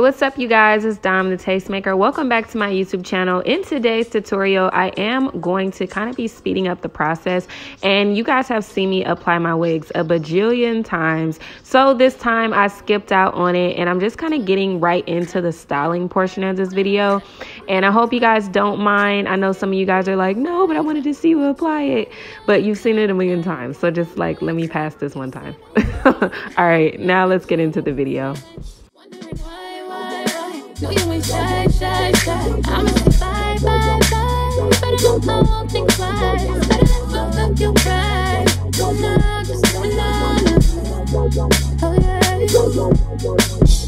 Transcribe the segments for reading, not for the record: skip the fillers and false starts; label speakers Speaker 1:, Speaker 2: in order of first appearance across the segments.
Speaker 1: What's up, you guys? It's Dom the Tastemaker. Welcome back to my YouTube channel. In today's tutorial, I am going to kind of be speeding up the process, and you guys have seen me apply my wigs a bajillion times. So this time I skipped out on it, and I'm just kind of getting right into the styling portion of this video. And I hope you guys don't mind. I know some of you guys are like, no, but I wanted to see you apply it. But you've seen it a million times, so just like, let me pass this one time. All right, now let's get into the video.
Speaker 2: No, you ain't shy. I'm a bye, but I don't know, think twice. Better than fuck up your pride. Don't know, just don't know. Oh yeah.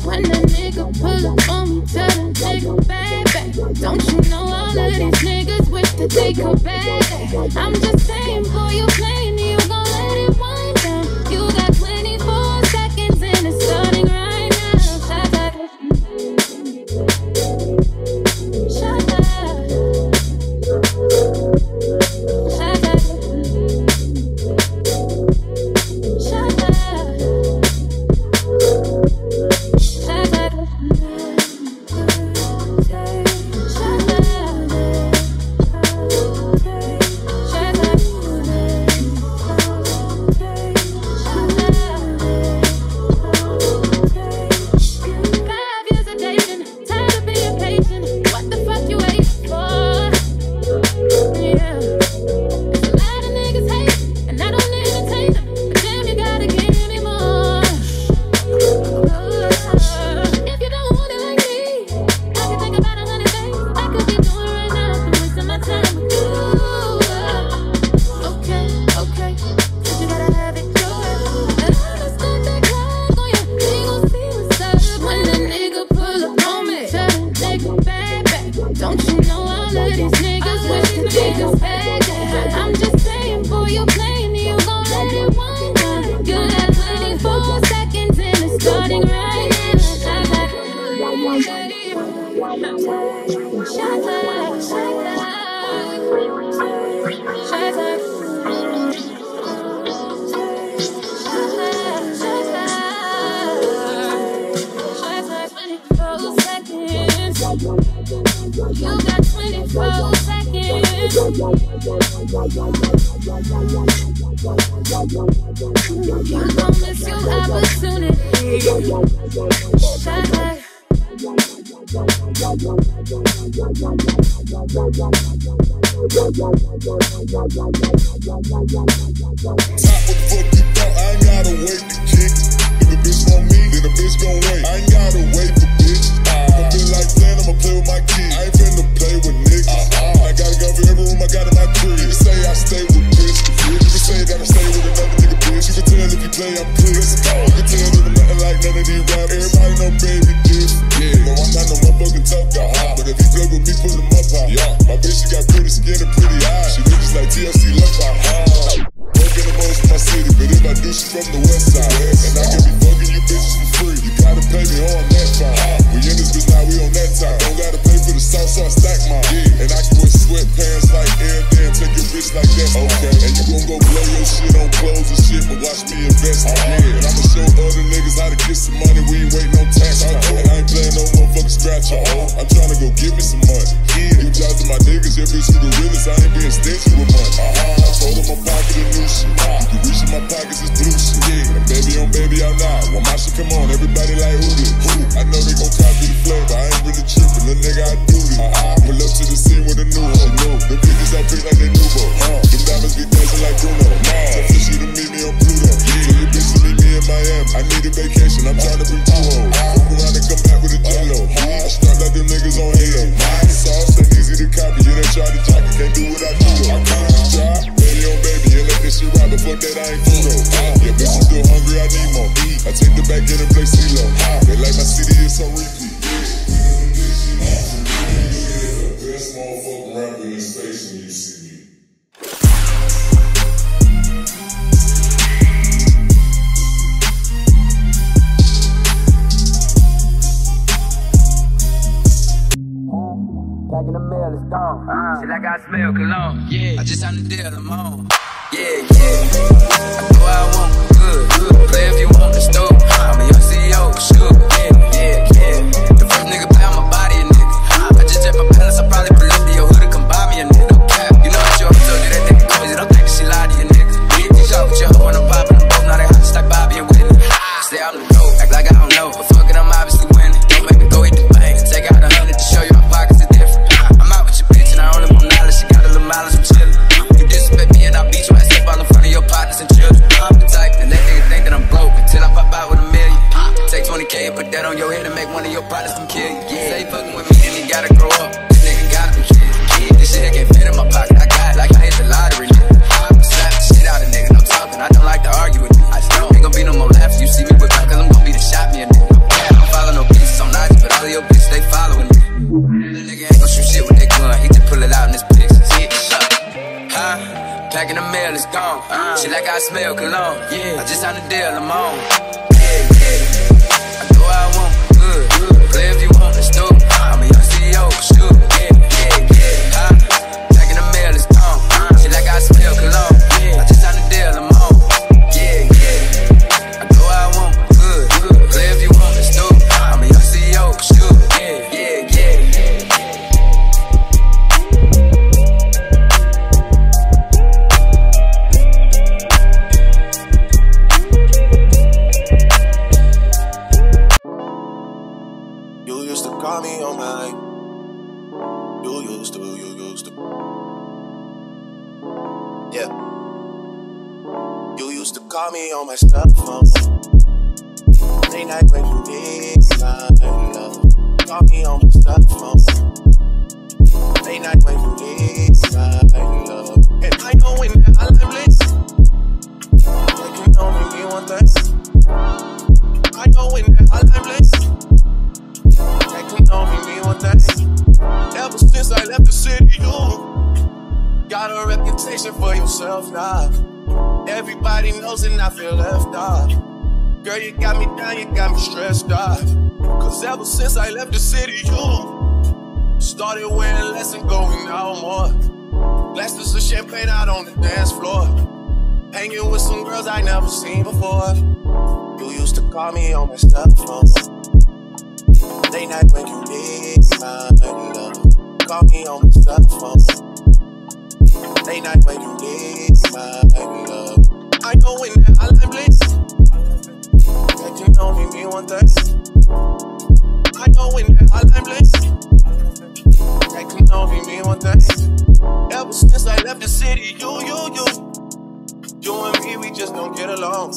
Speaker 2: When that nigga pull up on me, tell that nigga, baby, don't you know all of these niggas wish that they could back? I'm just saying, boy, you playing, you gon' let it wind down. You got 24 seconds and it's starting right now.
Speaker 3: I just signed the deal, I'm on. Yeah. I know I want good. Play if you want the store. I'm a young CEO, scoop. Yeah. The it's gone. She like I smell cologne. I just signed a deal, I'm on. I do what I want, good. Play if you want, let's do it. I'm a young CEO, sure. Back in the mail, it's gone. She like I smell cologne. I just signed a deal, I'm on. I do what I want, good. Play if you want, let's do it. I'm a young CEO, sure.
Speaker 4: You used to call me on my life. You used to. Yeah. You used to call me on my stuff phone. Late night when you need my love. Call me on my stuff phone. Late night when you need my love. And I know when that I'm lit. I can only be one thing. I know when that I'm lit. That can only mean one thing. Ever since I left the city, you got a reputation for yourself now. Everybody knows and I feel left out. Girl, you got me down, you got me stressed out. Cause ever since I left the city, you started wearing less and going out more. Glasses of champagne out on the dance floor. Hanging with some girls I never seen before. You used to call me on my stuff phone. Late night when you need my love. Call me on my stuff phone. Late night when you need my love. I know when that I'm lit. That can only mean one thing. I know when that I'm lit. That can only mean one thing. Ever since I left the city, you and me, we just don't get along.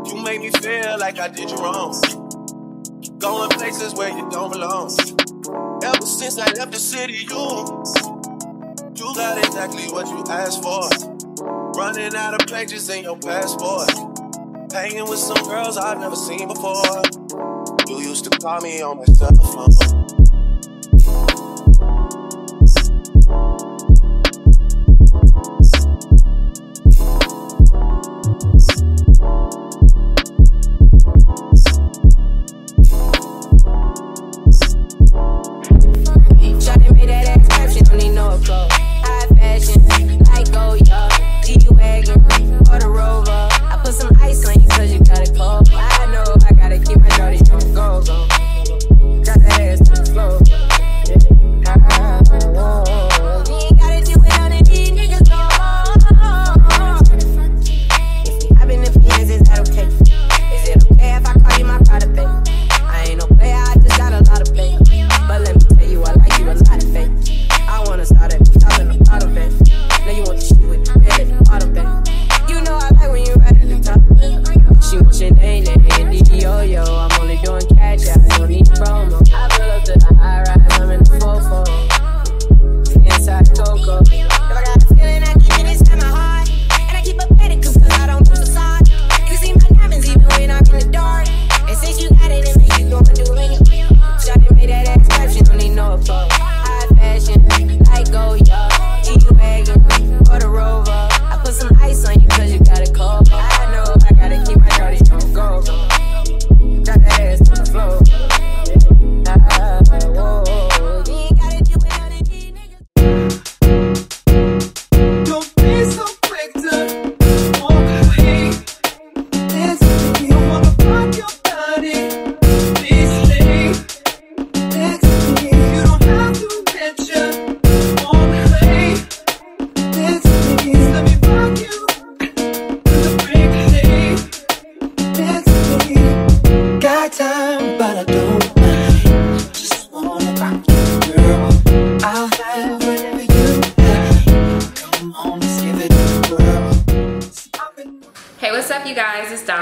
Speaker 4: You made me feel like I did you wrong. Going places where you don't belong. Ever since I left the city, you got exactly what you asked for. Running out of pages in your passport. Hanging with some girls I've never seen before. You used to call me on my cell phone.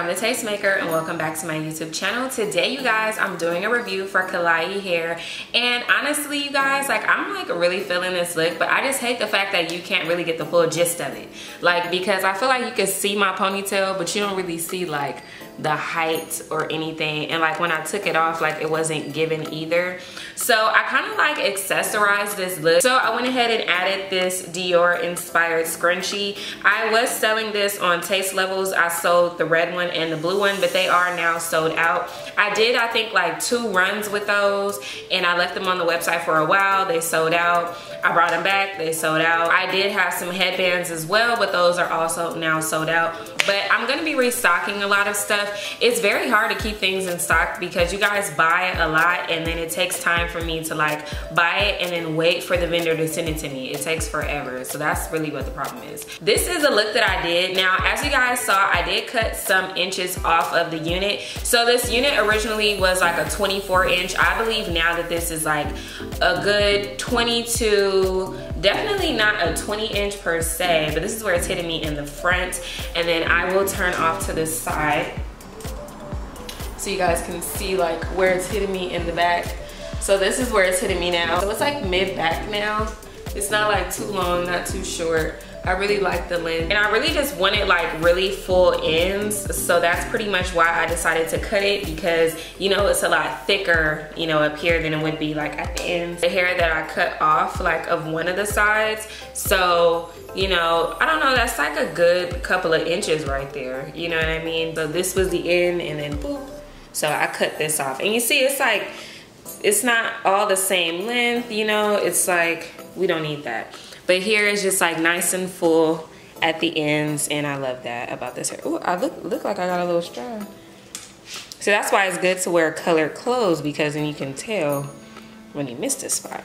Speaker 1: The Tastemaker, and welcome back to my YouTube channel. Today, you guys, I'm doing a review for Klaiyi Hair, and honestly, you guys, like, I'm like really feeling this look, but I just hate the fact that you can't really get the full gist of it, like, because I feel like you can see my ponytail, but you don't really see like the height or anything, and like when I took it off, like it wasn't given either. So I kind of like accessorized this look. So I went ahead and added this Dior inspired scrunchie. I was selling this on Taste Levels. I sold the red one and the blue one, but they are now sold out. I did, I think, like 2 runs with those, and I left them on the website for a while. They sold out. I brought them back, they sold out. I did have some headbands as well, but those are also now sold out. But I'm gonna be restocking a lot of stuff. It's very hard to keep things in stock because you guys buy a lot, and then it takes time for me to like buy it and then wait for the vendor to send it to me. It takes forever. So that's really what the problem is. This is a look that I did. Now, as you guys saw, I did cut some inches off of the unit. So this unit originally was like a 24 inch. I believe now that this is like a good 22, definitely not a 20 inch per se, but this is where it's hitting me in the front. And then I will turn off to the side so you guys can see like where it's hitting me in the back. So this is where it's hitting me now. So it's like mid back now. It's not like too long, not too short. I really like the length, and I really just wanted like really full ends, so that's pretty much why I decided to cut it, because you know it's a lot thicker, you know, up here than it would be like at the ends. The hair that I cut off like of one of the sides, so you know, I don't know, that's like a good couple of inches right there, you know what I mean? So this was the end, and then boop, so I cut this off, and you see it's like, it's not all the same length, you know, it's like we don't need that. But here is just like nice and full at the ends, and I love that about this hair. Oh, I look like I got a little strand. So that's why it's good to wear colored clothes, because then you can tell when you missed this spot.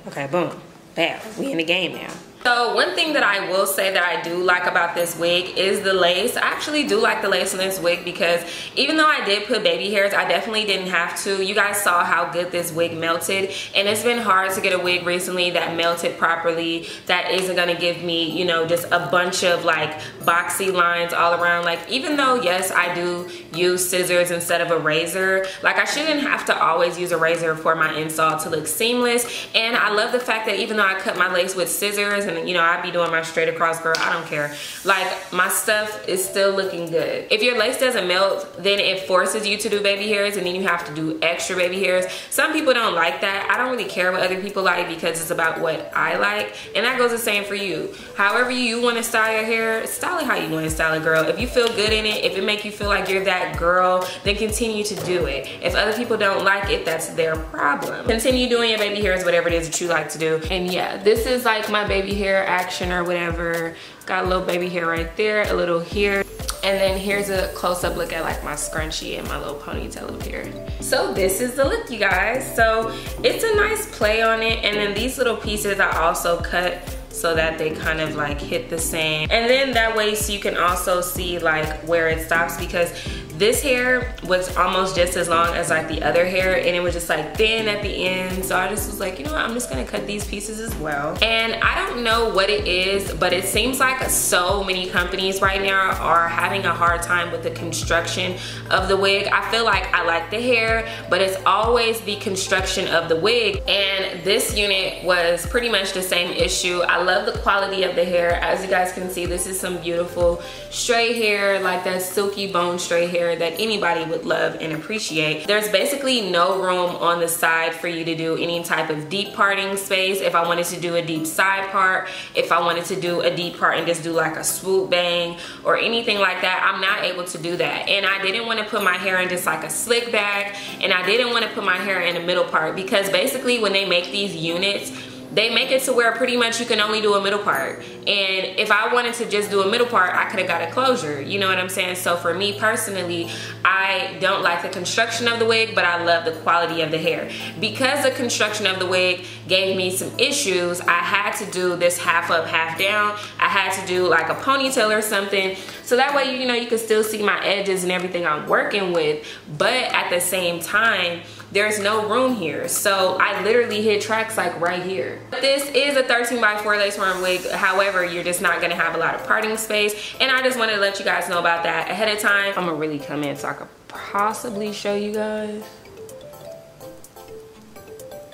Speaker 1: Okay, boom, bam, we in the game now. So one thing that I will say that I do like about this wig is the lace. I actually do like the lace in this wig, because even though I did put baby hairs, I definitely didn't have to. You guys saw how good this wig melted, and it's been hard to get a wig recently that melted properly, that isn't gonna give me, you know, just a bunch of like boxy lines all around. Like, even though yes, I do use scissors instead of a razor, like I shouldn't have to always use a razor for my install to look seamless. And I love the fact that even though I cut my lace with scissors, and you know, I be doing my straight across, girl, I don't care. Like, my stuff is still looking good. If your lace doesn't melt, then it forces you to do baby hairs, and then you have to do extra baby hairs. Some people don't like that. I don't really care what other people like, because it's about what I like, and that goes the same for you. However you want to style your hair, style it how you want to style it, girl. If you feel good in it, if it make you feel like you're that girl, then continue to do it. If other people don't like it, that's their problem. Continue doing your baby hairs, whatever it is that you like to do. And yeah, this is like my baby hair action or whatever. Got a little baby hair right there, a little here, and then here's a close-up look at like my scrunchie and my little ponytail up here. So this is the look, you guys. So it's a nice play on it, and then these little pieces I also cut so that they kind of like hit the same, and then that way so you can also see like where it stops, because this hair was almost just as long as like the other hair, and it was just like thin at the end. So I just was like, you know what, I'm just gonna cut these pieces as well. And I don't know what it is, but it seems like so many companies right now are having a hard time with the construction of the wig. I feel like I like the hair, but it's always the construction of the wig, and this unit was pretty much the same issue. I love the quality of the hair. As you guys can see, this is some beautiful straight hair, like that silky bone straight hair that anybody would love and appreciate. There's basically no room on the side for you to do any type of deep parting space. If I wanted to do a deep side part, if I wanted to do a deep part and just do like a swoop bang or anything like that, I'm not able to do that. And I didn't want to put my hair in just like a slick back, and I didn't want to put my hair in the middle part, because basically when they make these units, they make it to where pretty much you can only do a middle part. And if I wanted to just do a middle part, I could have got a closure, you know what I'm saying? So for me personally, I don't like the construction of the wig, but I love the quality of the hair. Because the construction of the wig gave me some issues, I had to do this half up, half down. I had to do like a ponytail or something, so that way, you know, you can still see my edges and everything I'm working with, but at the same time, there's no room here. So I literally hit tracks like right here. This is a 13x4 lace front wig. However, you're just not gonna have a lot of parting space. And I just wanted to let you guys know about that ahead of time. I'm gonna really come in so I could possibly show you guys.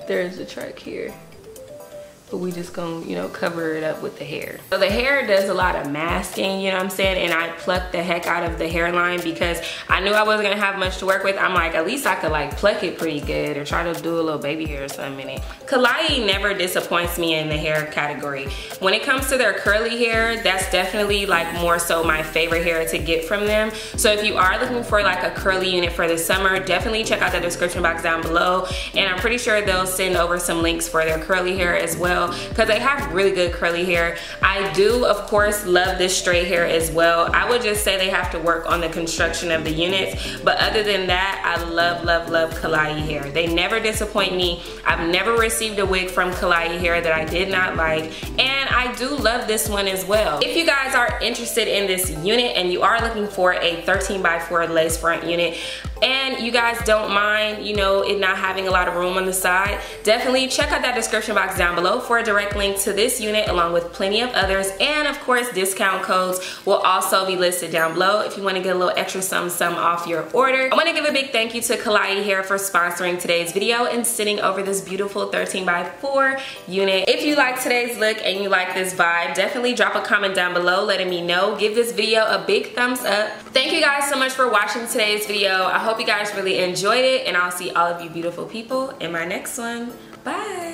Speaker 1: There's the track here. but we just gonna, you know, cover it up with the hair. So the hair does a lot of masking, you know what I'm saying? And I plucked the heck out of the hairline because I knew I wasn't gonna have much to work with. I'm like, at least I could like pluck it pretty good or try to do a little baby hair or something in it. Klaiyi never disappoints me in the hair category. When it comes to their curly hair, that's definitely like more so my favorite hair to get from them. So if you are looking for like a curly unit for the summer, definitely check out the description box down below. And I'm pretty sure they'll send over some links for their curly hair as well, because they have really good curly hair. I do, of course, love this straight hair as well. I would just say they have to work on the construction of the units, but other than that, I love, love, love Klaiyi hair. They never disappoint me. I've never received a wig from Klaiyi hair that I did not like, and I do love this one as well. If you guys are interested in this unit and you are looking for a 13x4 lace front unit, and you guys don't mind, you know, it not having a lot of room on the side, definitely check out that description box down below for a direct link to this unit along with plenty of others. And of course, discount codes will also be listed down below if you want to get a little extra some off your order. I want to give a big thank you to Klaiyi Hair for sponsoring today's video and sending over this beautiful 13x4 unit. If you like today's look and you like this vibe, definitely drop a comment down below letting me know. Give this video a big thumbs up. Thank you guys so much for watching today's video. I hope you guys really enjoyed it, and I'll see all of you beautiful people in my next one. Bye.